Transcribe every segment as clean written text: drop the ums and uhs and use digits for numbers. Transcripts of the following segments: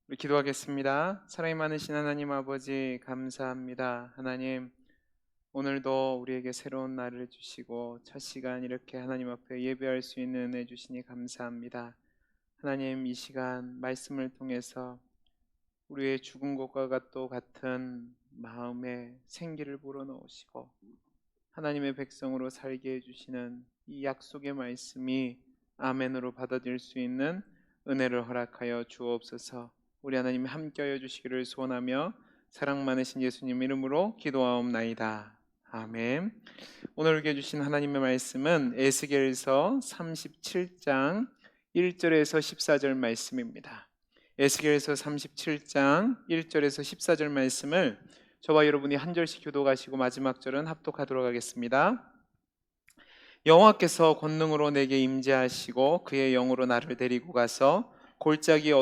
우리 기도하겠습니다. 사랑이 많으신 하나님 아버지 감사합니다. 하나님 오늘도 우리에게 새로운 날을 주시고 첫 시간 이렇게 하나님 앞에 예배할 수 있는 은혜 주시니 감사합니다. 하나님 이 시간 말씀을 통해서 우리의 죽은 것과 또 같은 마음에 생기를 불어넣으시고 하나님의 백성으로 살게 해주시는 이 약속의 말씀이 아멘으로 받아들일 수 있는 은혜를 허락하여 주옵소서. 우리 하나님 함께하여 주시기를 소원하며 사랑 많으신 예수님 이름으로 기도하옵나이다. 아멘. 오늘 우리에게 주신 하나님의 말씀은 에스겔서 37장 1절에서 14절 말씀입니다. 에스겔서 37장 1절에서 14절 말씀을 저와 여러분이 한 절씩 교독하시고 마지막 절은 합독하도록 하겠습니다. 여호와께서 권능으로 내게 임재하시고 그의 영으로 나를 데리고 가서 골짜기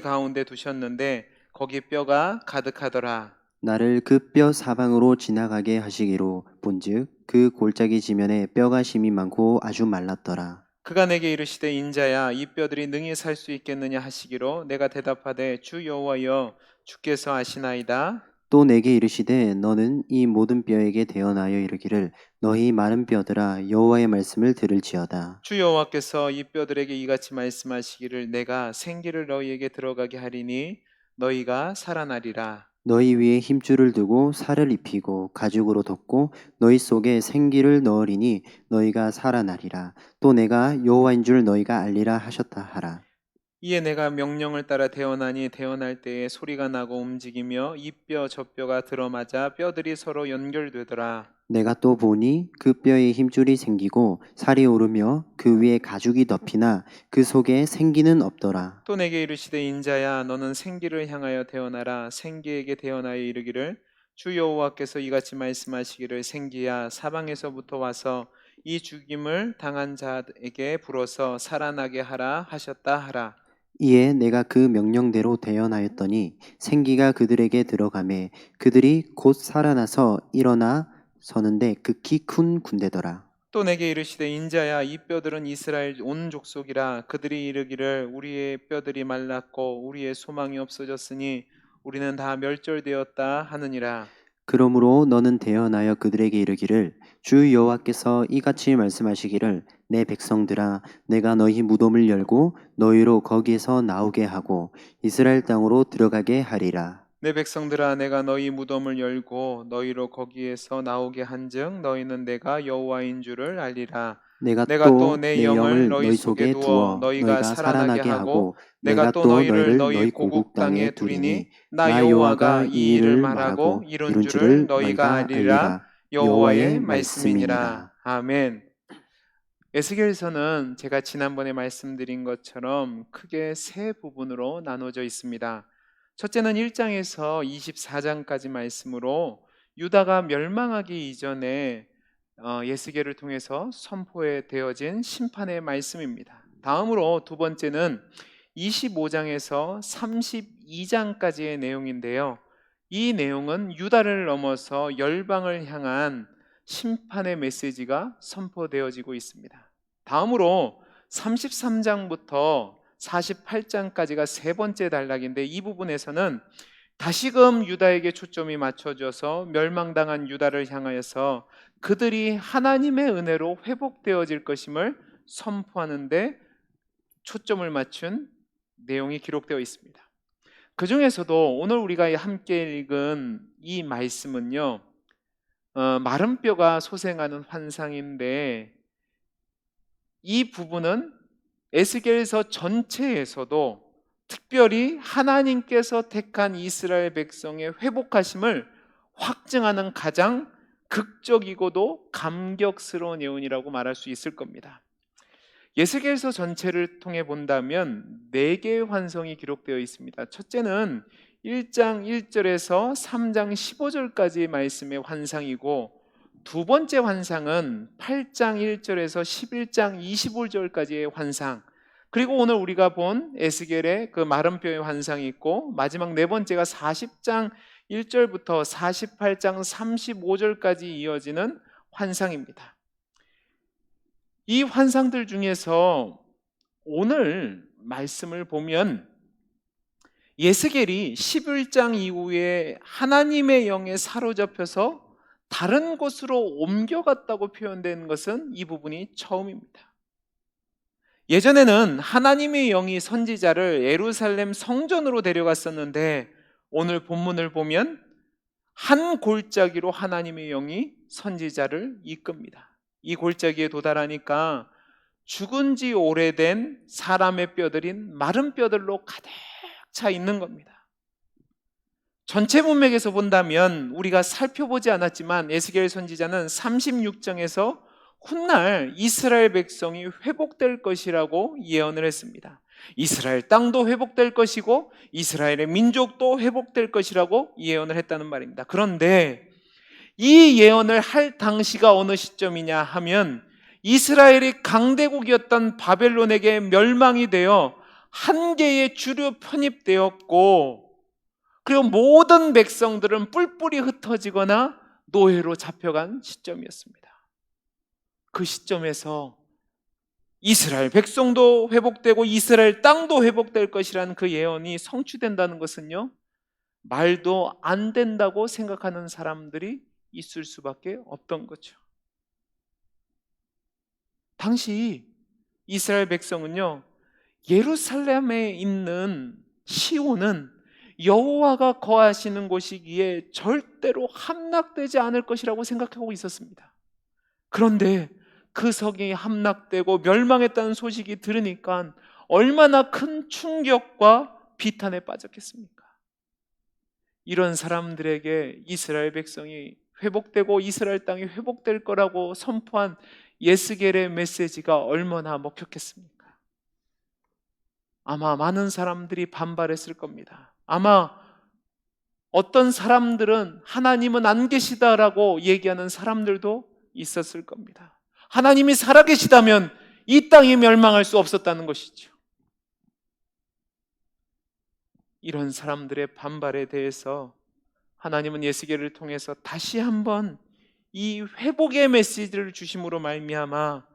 가운데 두셨는데 거기 뼈가 가득하더라. 나를 그 뼈 사방으로 지나가게 하시기로 본즉 그 골짜기 지면에 뼈가 심이 많고 아주 말랐더라. 그가 내게 이르시되 인자야 이 뼈들이 능히 살 수 있겠느냐 하시기로 내가 대답하되 주 여호와여 주께서 아시나이다. 또 내게 이르시되 너는 이 모든 뼈에게 대언하여 이르기를 너희 마른 뼈들아 여호와의 말씀을 들을지어다. 주 여호와께서 이 뼈들에게 이같이 말씀하시기를 내가 생기를 너희에게 들어가게 하리니 너희가 살아나리라. 너희 위에 힘줄을 두고 살을 입히고 가죽으로 덮고 너희 속에 생기를 넣으리니 너희가 살아나리라. 또 내가 여호와인 줄 너희가 알리라 하셨다 하라. 이에 내가 명령을 따라 대언하니 대언할 때에 소리가 나고 움직이며 이 뼈 저 뼈가 들어맞아 뼈들이 서로 연결되더라. 내가 또 보니 그 뼈에 힘줄이 생기고 살이 오르며 그 위에 가죽이 덮이나 그 속에 생기는 없더라. 또 내게 이르시되 인자야 너는 생기를 향하여 대언하라. 생기에게 대언하여 이르기를 주 여호와께서 이같이 말씀하시기를 생기야 사방에서부터 와서 이 죽임을 당한 자에게 불어서 살아나게 하라 하셨다 하라. 이에 내가 그 명령대로 대언하였더니 생기가 그들에게 들어가매 그들이 곧 살아나서 일어나 서는데 극히 큰 군대더라. 또 내게 이르시되 인자야 이 뼈들은 이스라엘 온 족속이라. 그들이 이르기를 우리의 뼈들이 말랐고 우리의 소망이 없어졌으니 우리는 다 멸절되었다 하느니라. 그러므로 너는 대언하여 그들에게 이르기를 주 여호와께서 이같이 말씀하시기를 내 백성들아 내가 너희 무덤을 열고 너희로 거기에서 나오게 하고 이스라엘 땅으로 들어가게 하리라. 내 백성들아 내가 너희 무덤을 열고 너희로 거기에서 나오게 한즉 너희는 내가 여호와인 줄을 알리라. 내가 내가 또 또 내 내 영을 영을 너희 너희 속에 속에 두어 두어 너희가 너희가 살아나게 살아나게 하고 하고 내가 내가 또 또 너희를 너희를 너희 너희 고국 고국 땅에 땅에 두리니 두리니 나 나 여호와가 여호와가 이 이 일을 일을 말하고 말하고 이룬 이룬 줄을 줄을 너희가 너희가 알리라. 알리라. 여호와의 여호와의 말씀이니라. 말씀이니라. 아멘. 에스겔서는 제가 지난번에 말씀드린 것처럼 크게 세 부분으로 나눠져 있습니다. 첫째는 1장에서 24장까지 말씀으로 유다가 멸망하기 이전에 에스겔을 통해서 선포해 되어진 심판의 말씀입니다. 다음으로 두 번째는 25장에서 32장까지의 내용인데요. 이 내용은 유다를 넘어서 열방을 향한 심판의 메시지가 선포되어지고 있습니다. 다음으로 33장부터 48장까지가 세 번째 단락인데 이 부분에서는 다시금 유다에게 초점이 맞춰져서 멸망당한 유다를 향하여서 그들이 하나님의 은혜로 회복되어질 것임을 선포하는데 초점을 맞춘 내용이 기록되어 있습니다. 그 중에서도 오늘 우리가 함께 읽은 이 말씀은요, 마른 뼈가 소생하는 환상인데 이 부분은 에스겔서 전체에서도 특별히 하나님께서 택한 이스라엘 백성의 회복하심을 확증하는 가장 극적이고도 감격스러운 예언이라고 말할 수 있을 겁니다. 에스겔서 전체를 통해 본다면 4개의 환상이 기록되어 있습니다. 첫째는 1장 1절에서 3장 15절까지의 말씀의 환상이고 두 번째 환상은 8장 1절에서 11장 25절까지의 환상, 그리고 오늘 우리가 본 에스겔의 그 마른 뼈의 환상이 있고 마지막 네 번째가 40장 1절부터 48장 35절까지 이어지는 환상입니다. 이 환상들 중에서 오늘 말씀을 보면 예스겔이 11장 이후에 하나님의 영에 사로잡혀서 다른 곳으로 옮겨갔다고 표현된 것은 이 부분이 처음입니다. 예전에는 하나님의 영이 선지자를 예루살렘 성전으로 데려갔었는데 오늘 본문을 보면 한 골짜기로 하나님의 영이 선지자를 이끕니다. 이 골짜기에 도달하니까 죽은 지 오래된 사람의 뼈들인 마른 뼈들로 가득 차 있는 겁니다. 전체 문맥에서 본다면 우리가 살펴보지 않았지만 에스겔 선지자는 36장에서 훗날 이스라엘 백성이 회복될 것이라고 예언을 했습니다. 이스라엘 땅도 회복될 것이고 이스라엘의 민족도 회복될 것이라고 예언을 했다는 말입니다. 그런데 이 예언을 할 당시가 어느 시점이냐 하면 이스라엘이 강대국이었던 바벨론에게 멸망이 되어 한 개의 주류 편입되었고, 그리고 모든 백성들은 뿔뿔이 흩어지거나 노예로 잡혀간 시점이었습니다. 그 시점에서 이스라엘 백성도 회복되고 이스라엘 땅도 회복될 것이라는 그 예언이 성취된다는 것은요, 말도 안 된다고 생각하는 사람들이 있을 수밖에 없던 거죠. 당시 이스라엘 백성은요, 예루살렘에 있는 시온은 여호와가 거하시는 곳이기에 절대로 함락되지 않을 것이라고 생각하고 있었습니다. 그런데 그 성이 함락되고 멸망했다는 소식이 들으니까 얼마나 큰 충격과 비탄에 빠졌겠습니까? 이런 사람들에게 이스라엘 백성이 회복되고 이스라엘 땅이 회복될 거라고 선포한 예스겔의 메시지가 얼마나 먹혔겠습니까? 아마 많은 사람들이 반발했을 겁니다. 아마 어떤 사람들은 하나님은 안 계시다라고 얘기하는 사람들도 있었을 겁니다. 하나님이 살아계시다면 이 땅이 멸망할 수 없었다는 것이죠. 이런 사람들의 반발에 대해서 하나님은 예스겔을 통해서 다시 한번 이 회복의 메시지를 주심으로 말미암아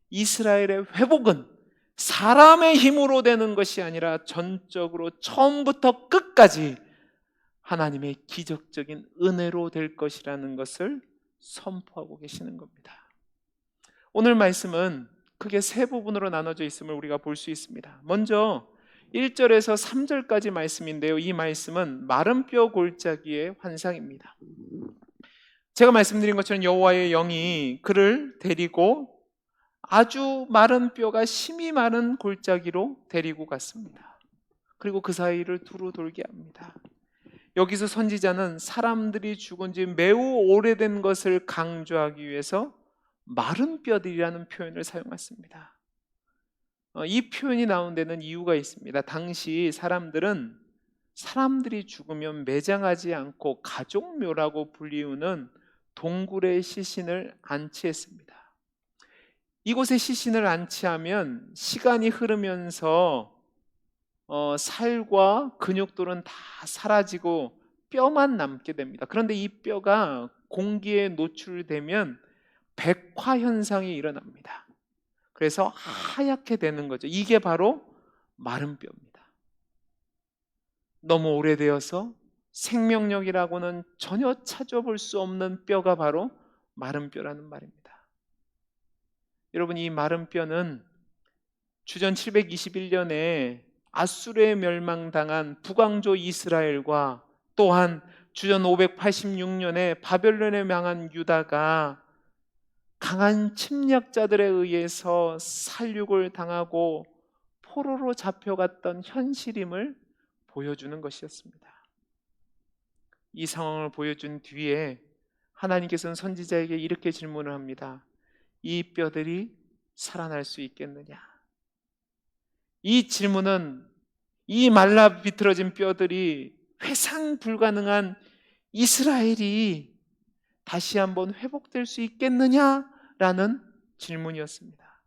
이스라엘의 회복은 사람의 힘으로 되는 것이 아니라 전적으로 처음부터 끝까지 하나님의 기적적인 은혜로 될 것이라는 것을 선포하고 계시는 겁니다. 오늘 말씀은 크게 세 부분으로 나눠져 있음을 우리가 볼 수 있습니다. 먼저 1절에서 3절까지 말씀인데요, 이 말씀은 마른 뼈 골짜기의 환상입니다. 제가 말씀드린 것처럼 여호와의 영이 그를 데리고 아주 마른 뼈가 심이 마른 골짜기로 데리고 갔습니다. 그리고 그 사이를 두루 돌게 합니다. 여기서 선지자는 사람들이 죽은 지 매우 오래된 것을 강조하기 위해서 마른 뼈들이라는 표현을 사용했습니다. 이 표현이 나온 데는 이유가 있습니다. 당시 사람들이 죽으면 매장하지 않고 가족묘라고 불리우는 동굴의 시신을 안치했습니다. 이곳에 시신을 안치하면 시간이 흐르면서 살과 근육들은 다 사라지고 뼈만 남게 됩니다. 그런데 이 뼈가 공기에 노출되면 백화 현상이 일어납니다. 그래서 하얗게 되는 거죠. 이게 바로 마른 뼈입니다. 너무 오래되어서 생명력이라고는 전혀 찾아볼 수 없는 뼈가 바로 마른 뼈라는 말입니다. 여러분, 이 마른 뼈는 주전 721년에 아수르에 멸망당한 북왕조 이스라엘과 또한 주전 586년에 바벨론에 망한 유다가 강한 침략자들에 의해서 살육을 당하고 포로로 잡혀갔던 현실임을 보여주는 것이었습니다. 이 상황을 보여준 뒤에 하나님께서는 선지자에게 이렇게 질문을 합니다. 이 뼈들이 살아날 수 있겠느냐? 이 질문은 이 말라 비틀어진 뼈들이 회상 불가능한 이스라엘이 다시 한번 회복될 수 있겠느냐라는 질문이었습니다.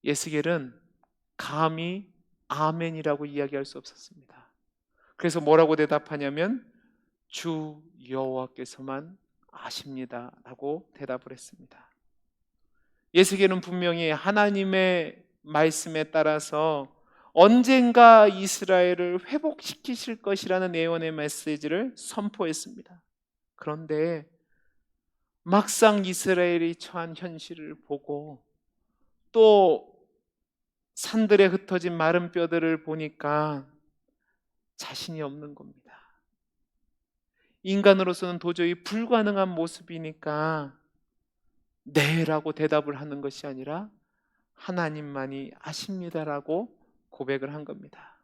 예스겔은 감히 아멘이라고 이야기할 수 없었습니다. 그래서 뭐라고 대답하냐면 주 여호와께서만 아십니다라고 대답을 했습니다. 예스겔은 분명히 하나님의 말씀에 따라서 언젠가 이스라엘을 회복시키실 것이라는 예언의 메시지를 선포했습니다. 그런데 막상 이스라엘이 처한 현실을 보고 또 산들에 흩어진 마른 뼈들을 보니까 자신이 없는 겁니다. 인간으로서는 도저히 불가능한 모습이니까 네라고 대답을 하는 것이 아니라 하나님만이 아십니다라고 고백을 한 겁니다.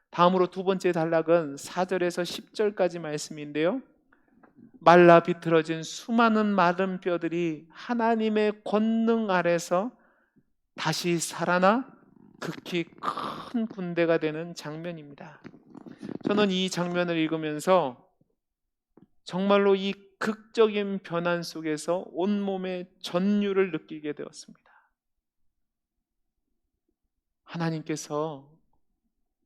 다음으로 두 번째 단락은 4절에서 10절까지 말씀인데요. 말라 비틀어진 수많은 마른 뼈들이 하나님의 권능 아래서 다시 살아나 극히 큰 군대가 되는 장면입니다. 저는 이 장면을 읽으면서 정말로 이 극적인 변환 속에서 온몸의 전율을 느끼게 되었습니다. 하나님께서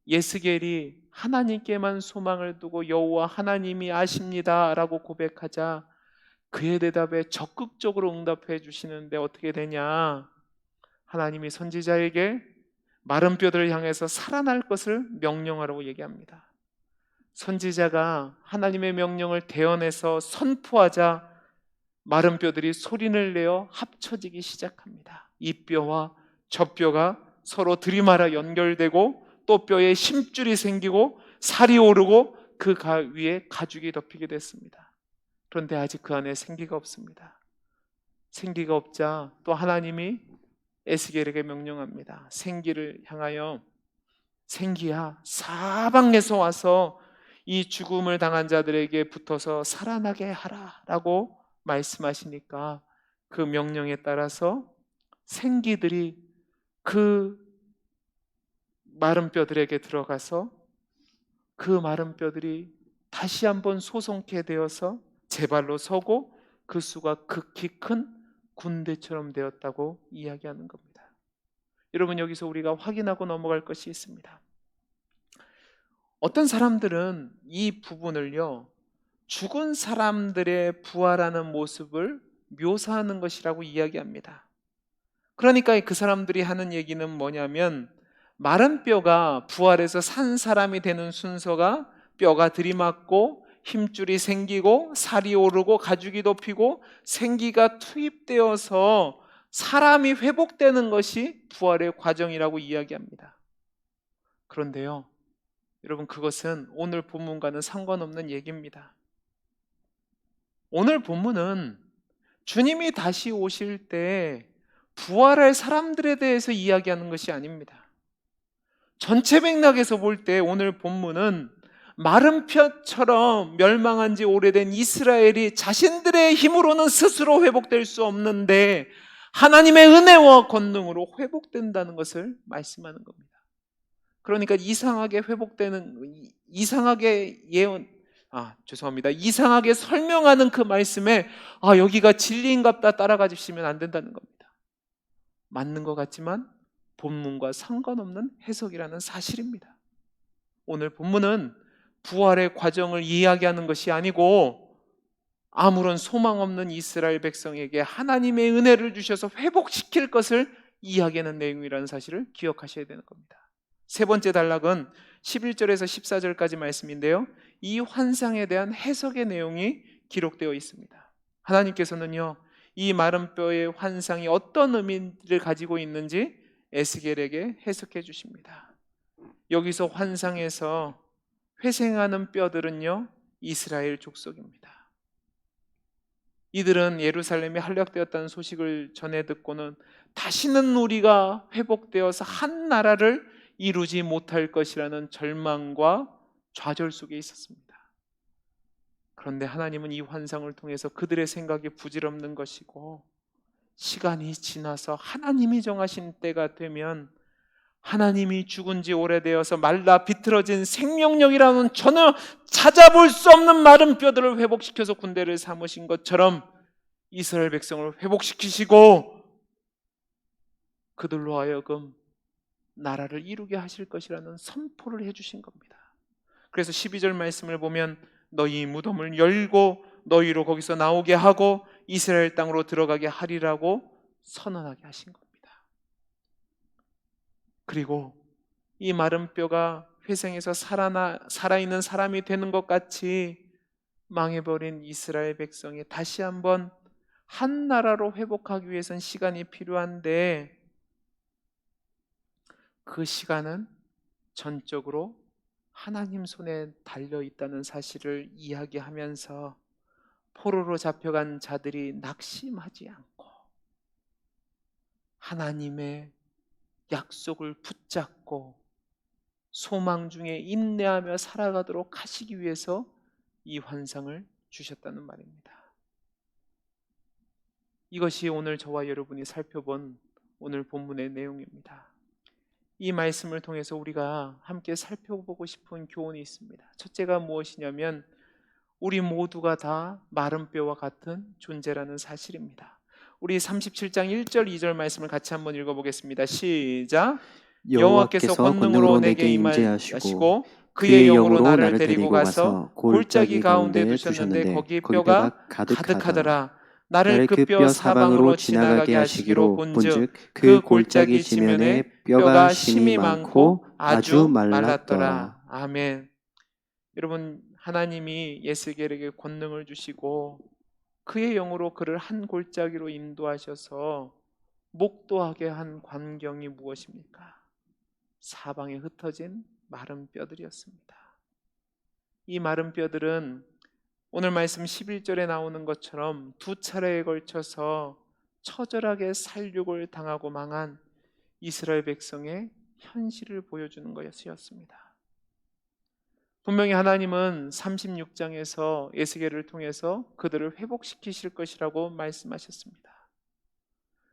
예스겔이 하나님께만 소망을 두고 여호와 하나님이 아십니다라고 고백하자 그의 대답에 적극적으로 응답해 주시는데 어떻게 되냐? 하나님이 선지자에게 마른 뼈들을 향해서 살아날 것을 명령하라고 얘기합니다. 선지자가 하나님의 명령을 대언해서 선포하자 마른 뼈들이 소리를 내어 합쳐지기 시작합니다. 이 뼈와 저 뼈가 서로 들이말아 연결되고 또 뼈에 힘줄이 생기고 살이 오르고 그 위에 가죽이 덮이게 됐습니다. 그런데 아직 그 안에 생기가 없습니다. 생기가 없자 또 하나님이 에스겔에게 명령합니다. 생기를 향하여 생기야 사방에서 와서 이 죽음을 당한 자들에게 붙어서 살아나게 하라라고 말씀하시니까 그 명령에 따라서 생기들이 그 마른 뼈들에게 들어가서 그 마른 뼈들이 다시 한번 소송케 되어서 제 발로 서고 그 수가 극히 큰 군대처럼 되었다고 이야기하는 겁니다. 여러분, 여기서 우리가 확인하고 넘어갈 것이 있습니다. 어떤 사람들은 이 부분을요, 죽은 사람들의 부활하는 모습을 묘사하는 것이라고 이야기합니다. 그러니까 그 사람들이 하는 얘기는 뭐냐면 마른 뼈가 부활해서 산 사람이 되는 순서가 뼈가 들이맞고 힘줄이 생기고 살이 오르고 가죽이 덮이고 생기가 투입되어서 사람이 회복되는 것이 부활의 과정이라고 이야기합니다. 그런데요, 여러분, 그것은 오늘 본문과는 상관없는 얘기입니다. 오늘 본문은 주님이 다시 오실 때 부활할 사람들에 대해서 이야기하는 것이 아닙니다. 전체 맥락에서 볼 때 오늘 본문은 마른 뼈처럼 멸망한 지 오래된 이스라엘이 자신들의 힘으로는 스스로 회복될 수 없는데 하나님의 은혜와 권능으로 회복된다는 것을 말씀하는 겁니다. 그러니까 이상하게 이상하게 설명하는 그 말씀에 여기가 진리인갑다 따라가 주시면 안 된다는 겁니다. 맞는 것 같지만 본문과 상관없는 해석이라는 사실입니다. 오늘 본문은 부활의 과정을 이야기하는 것이 아니고 아무런 소망 없는 이스라엘 백성에게 하나님의 은혜를 주셔서 회복시킬 것을 이야기하는 내용이라는 사실을 기억하셔야 되는 겁니다. 세 번째 단락은 11절에서 14절까지 말씀인데요, 이 환상에 대한 해석의 내용이 기록되어 있습니다. 하나님께서는요, 이 마른 뼈의 환상이 어떤 의미를 가지고 있는지 에스겔에게 해석해 주십니다. 여기서 환상에서 회생하는 뼈들은요, 이스라엘 족속입니다. 이들은 예루살렘이 함락되었다는 소식을 전해 듣고는 다시는 우리가 회복되어서 한 나라를 이루지 못할 것이라는 절망과 좌절 속에 있었습니다. 그런데 하나님은 이 환상을 통해서 그들의 생각이 부질없는 것이고 시간이 지나서 하나님이 정하신 때가 되면 하나님이 죽은 지 오래되어서 말라 비틀어진 생명력이라는 전혀 찾아볼 수 없는 마른 뼈들을 회복시켜서 군대를 삼으신 것처럼 이스라엘 백성을 회복시키시고 그들로 하여금 나라를 이루게 하실 것이라는 선포를 해주신 겁니다. 그래서 12절 말씀을 보면 너희 무덤을 열고 너희로 거기서 나오게 하고 이스라엘 땅으로 들어가게 하리라고 선언하게 하신 겁니다. 그리고 이 마른 뼈가 회생해서 살아있는 사람이 되는 것 같이 망해버린 이스라엘 백성이 다시 한번 한 나라로 회복하기 위해서는 시간이 필요한데, 그 시간은 전적으로 하나님 손에 달려 있다는 사실을 이야기하면서 포로로 잡혀간 자들이 낙심하지 않고 하나님의 약속을 붙잡고 소망 중에 인내하며 살아가도록 하시기 위해서 이 환상을 주셨다는 말입니다. 이것이 오늘 저와 여러분이 살펴본 오늘 본문의 내용입니다. 이 말씀을 통해서 우리가 함께 살펴보고 싶은 교훈이 있습니다. 첫째가 무엇이냐면 우리 모두가 다 마른 뼈와 같은 존재라는 사실입니다. 우리 37장 1절 2절 말씀을 같이 한번 읽어보겠습니다. 시작. 여호와께서 권능으로 내게 임하시고 그의 영으로 나를 데리고 가서 골짜기 가운데 두셨는데 거기에 뼈가 가득하더라. 나를 그 뼈 사방으로 지나가게 하시기로 본즉 그 골짜기 지면에 뼈가 심이 많고 아주 말랐더라. 아멘. 여러분, 하나님이 예스겔에게 권능을 주시고 그의 영으로 그를 한 골짜기로 인도하셔서 목도하게 한 광경이 무엇입니까? 사방에 흩어진 마른 뼈들이었습니다. 이 마른 뼈들은 오늘 말씀 11절에 나오는 것처럼 두 차례에 걸쳐서 처절하게 살육을 당하고 망한 이스라엘 백성의 현실을 보여주는 것이었습니다. 분명히 하나님은 36장에서 에스겔을 통해서 그들을 회복시키실 것이라고 말씀하셨습니다.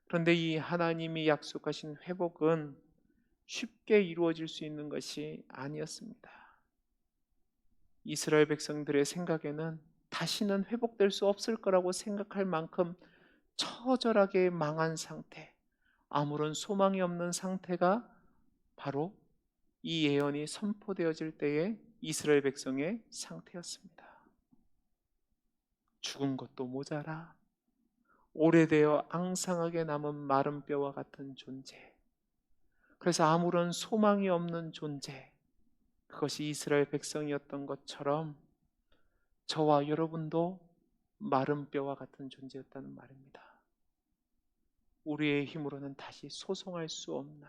그런데 이 하나님이 약속하신 회복은 쉽게 이루어질 수 있는 것이 아니었습니다. 이스라엘 백성들의 생각에는 다시는 회복될 수 없을 거라고 생각할 만큼 처절하게 망한 상태, 아무런 소망이 없는 상태가 바로 이 예언이 선포되어질 때의 이스라엘 백성의 상태였습니다. 죽은 것도 모자라 오래되어 앙상하게 남은 마른 뼈와 같은 존재, 그래서 아무런 소망이 없는 존재, 그것이 이스라엘 백성이었던 것처럼 저와 여러분도 마른 뼈와 같은 존재였다는 말입니다. 우리의 힘으로는 다시 소송할 수 없는,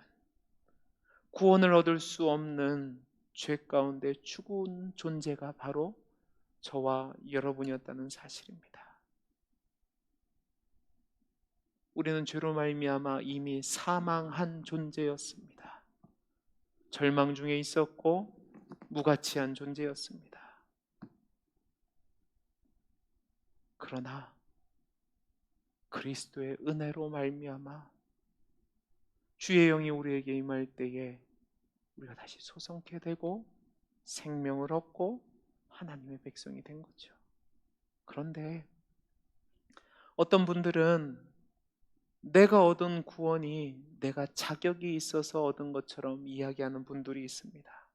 구원을 얻을 수 없는 죄 가운데 죽은 존재가 바로 저와 여러분이었다는 사실입니다. 우리는 죄로 말미암아 이미 사망한 존재였습니다. 절망 중에 있었고 무가치한 존재였습니다. 그러나 그리스도의 은혜로 말미암아 주의 영이 우리에게 임할 때에 우리가 다시 소성케 되고 생명을 얻고 하나님의 백성이 된 거죠. 그런데 어떤 분들은 내가 얻은 구원이 내가 자격이 있어서 얻은 것처럼 이야기하는 분들이 있습니다.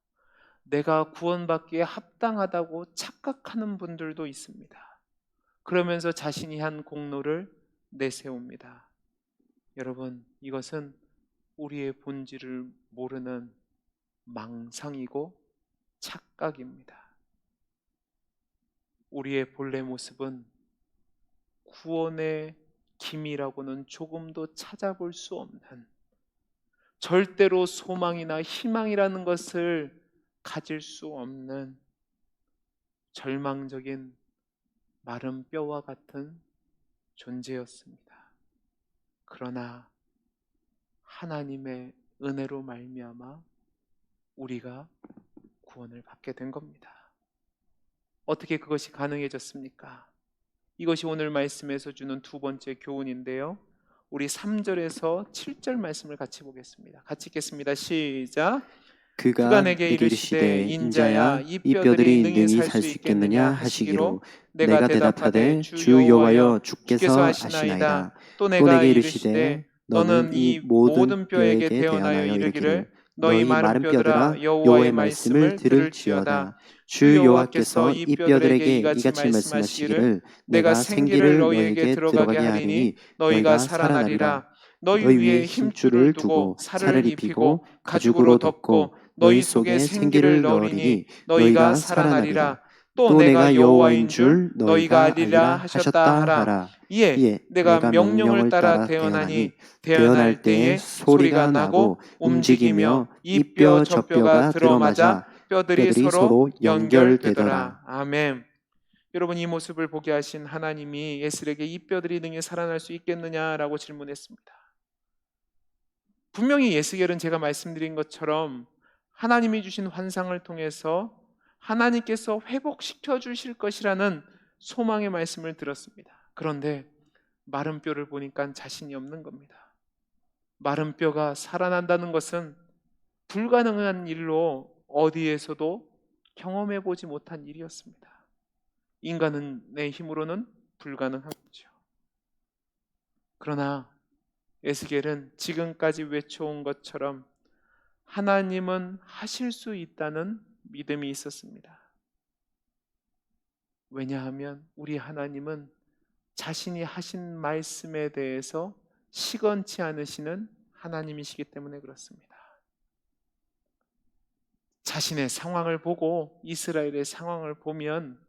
내가 구원받기에 합당하다고 착각하는 분들도 있습니다. 그러면서 자신이 한 공로를 내세웁니다. 여러분, 이것은 우리의 본질을 모르는 망상이고 착각입니다. 우리의 본래 모습은 구원의 기미라고는 조금도 찾아볼 수 없는, 절대로 소망이나 희망이라는 것을 가질 수 없는 절망적인 마른 뼈와 같은 존재였습니다. 그러나 하나님의 은혜로 말미암아 우리가 구원을 받게 된 겁니다. 어떻게 그것이 가능해졌습니까? 이것이 오늘 말씀에서 주는 두 번째 교훈인데요. 우리 3절에서 7절 말씀을 같이 보겠습니다. 같이 읽겠습니다. 시작. 그가 내게 이르시되 인자야 이 뼈들이 능히 살 수 있겠느냐 하시기로 내가 대답하되 주 여호와여 주께서 아시나이다. 또 내가 이르시되 너는 이 모든 뼈에게 대언하여 이르기를 너희 마른 뼈들아 여호와의 말씀을 들을지어다. 주 여호와께서 이 뼈들에게 이같이 말씀하시기를 내가 생기를 너희에게 들어가게 하리니 너희가 살아나리라. 너희 위에 힘줄을 두고 살을 입히고 가죽으로 덮고 너희 속에 생기를 넣으리니 너희가 살아나리라. 또 또 내가 내가 여호와인 여호와인 줄 줄 너희가 너희가 알리라 알리라 하셨다 하셨다 하라. 하라. 이에 이에 내가 내가 명령을 명령을 따라 따라 대언하니 대언하니 대언할 대언할 때에 때에 소리가 소리가 나고 나고 움직이며 움직이며 이 이 뼈 뼈 저 저 뼈가 뼈가 들어맞아 들어맞아 뼈들이 뼈들이 서로 서로 연결되더라. 연결되더라. 아멘. 여러분, 이 모습을 보게 하신 하나님이 에스겔에게 이 뼈들이 능히 살아날 수 있겠느냐라고 질문했습니다. 분명히 에스겔은 제가 말씀드린 것처럼 하나님이 주신 환상을 통해서 하나님께서 회복시켜 주실 것이라는 소망의 말씀을 들었습니다. 그런데 마른 뼈를 보니까 자신이 없는 겁니다. 마른 뼈가 살아난다는 것은 불가능한 일로 어디에서도 경험해 보지 못한 일이었습니다. 인간은 내 힘으로는 불가능한 거죠. 그러나 에스겔은 지금까지 외쳐온 것처럼 하나님은 하실 수 있다는 믿음이 있었습니다. 왜냐하면 우리 하나님은 자신이 하신 말씀에 대해서 시건치 않으시는 하나님이시기 때문에 그렇습니다. 자신의 상황을 보고 이스라엘의 상황을 보면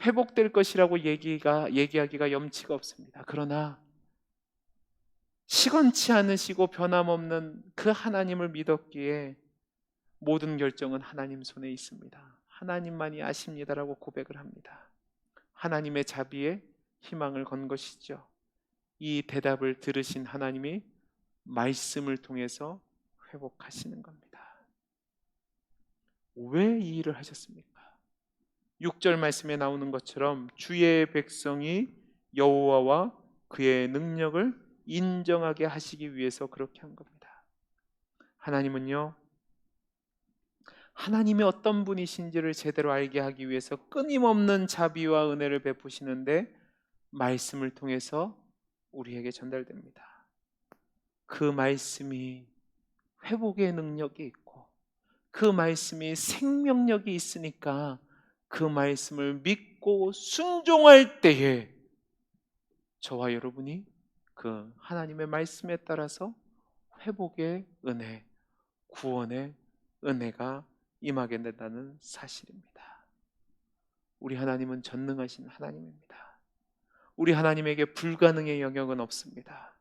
회복될 것이라고 얘기하기가 염치가 없습니다. 그러나 시건치 않으시고 변함없는 그 하나님을 믿었기에 모든 결정은 하나님 손에 있습니다. 하나님만이 아십니다라고 고백을 합니다. 하나님의 자비에 희망을 건 것이죠. 이 대답을 들으신 하나님이 말씀을 통해서 회복하시는 겁니다. 왜 이 일을 하셨습니까? 6절 말씀에 나오는 것처럼 주의 백성이 여호와와 그의 능력을 인정하게 하시기 위해서 그렇게 한 겁니다. 하나님은요, 하나님이 어떤 분이신지를 제대로 알게 하기 위해서 끊임없는 자비와 은혜를 베푸시는데 말씀을 통해서 우리에게 전달됩니다. 그 말씀이 회복의 능력이 있고 그 말씀이 생명력이 있으니까 그 말씀을 믿고 순종할 때에 저와 여러분이 그 하나님의 말씀에 따라서 회복의 은혜, 구원의 은혜가 임하게 된다는 사실입니다. 우리 하나님은 전능하신 하나님입니다. 우리 하나님에게 불가능의 영역은 없습니다.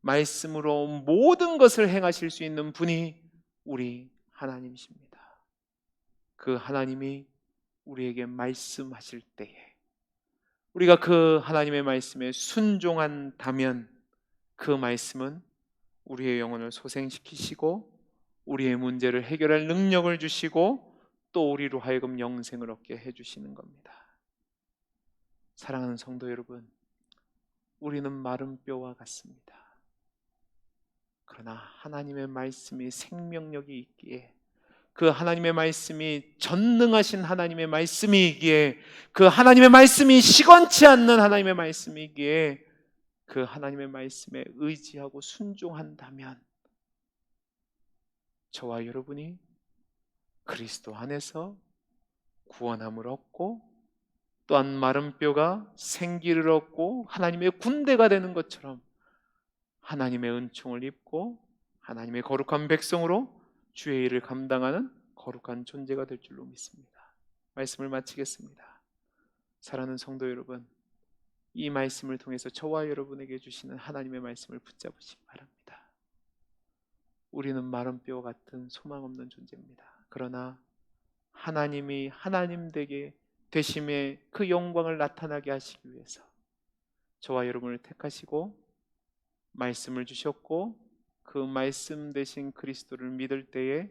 말씀으로 모든 것을 행하실 수 있는 분이 우리 하나님이십니다. 그 하나님이 우리에게 말씀하실 때에 우리가 그 하나님의 말씀에 순종한다면 그 말씀은 우리의 영혼을 소생시키시고 우리의 문제를 해결할 능력을 주시고 또 우리로 하여금 영생을 얻게 해주시는 겁니다. 사랑하는 성도 여러분, 우리는 마른 뼈와 같습니다. 그러나 하나님의 말씀이 생명력이 있기에 그 하나님의 말씀이 전능하신 하나님의 말씀이기에 그 하나님의 말씀이 시건치 않는 하나님의 말씀이기에 그 하나님의 말씀에 의지하고 순종한다면 저와 여러분이 그리스도 안에서 구원함을 얻고 또한 마른 뼈가 생기를 얻고 하나님의 군대가 되는 것처럼 하나님의 은총을 입고 하나님의 거룩한 백성으로 주의 일을 감당하는 거룩한 존재가 될 줄로 믿습니다. 말씀을 마치겠습니다. 사랑하는 성도 여러분, 이 말씀을 통해서 저와 여러분에게 주시는 하나님의 말씀을 붙잡으시기 바랍니다. 우리는 마른 뼈 같은 소망 없는 존재입니다. 그러나 하나님이 하나님 되심의 그 영광을 나타나게 하시기 위해서 저와 여러분을 택하시고 말씀을 주셨고 그 말씀 되신 그리스도를 믿을 때에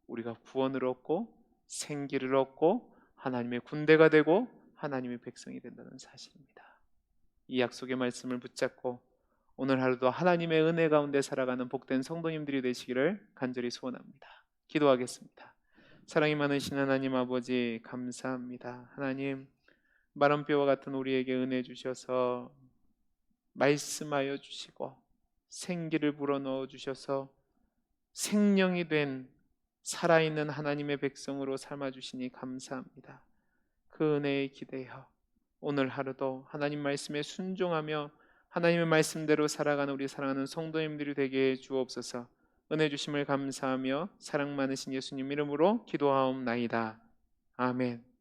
우리가 구원을 얻고 생기를 얻고 하나님의 군대가 되고 하나님의 백성이 된다는 사실입니다. 이 약속의 말씀을 붙잡고 오늘 하루도 하나님의 은혜 가운데 살아가는 복된 성도님들이 되시기를 간절히 소원합니다. 기도하겠습니다. 사랑이 많으신 하나님 아버지, 감사합니다. 하나님, 마른 뼈와 같은 우리에게 은혜 주셔서 말씀하여 주시고 생기를 불어넣어 주셔서 생명이 된 살아있는 하나님의 백성으로 삼아주시니 감사합니다. 그 은혜에 기대어 오늘 하루도 하나님 말씀에 순종하며 하나님의 말씀대로 살아가는 우리 사랑하는 성도님들이 되게 해 주옵소서. 은혜 주심을 감사하며 사랑 많으신 예수님 이름으로 기도하옵나이다. 아멘.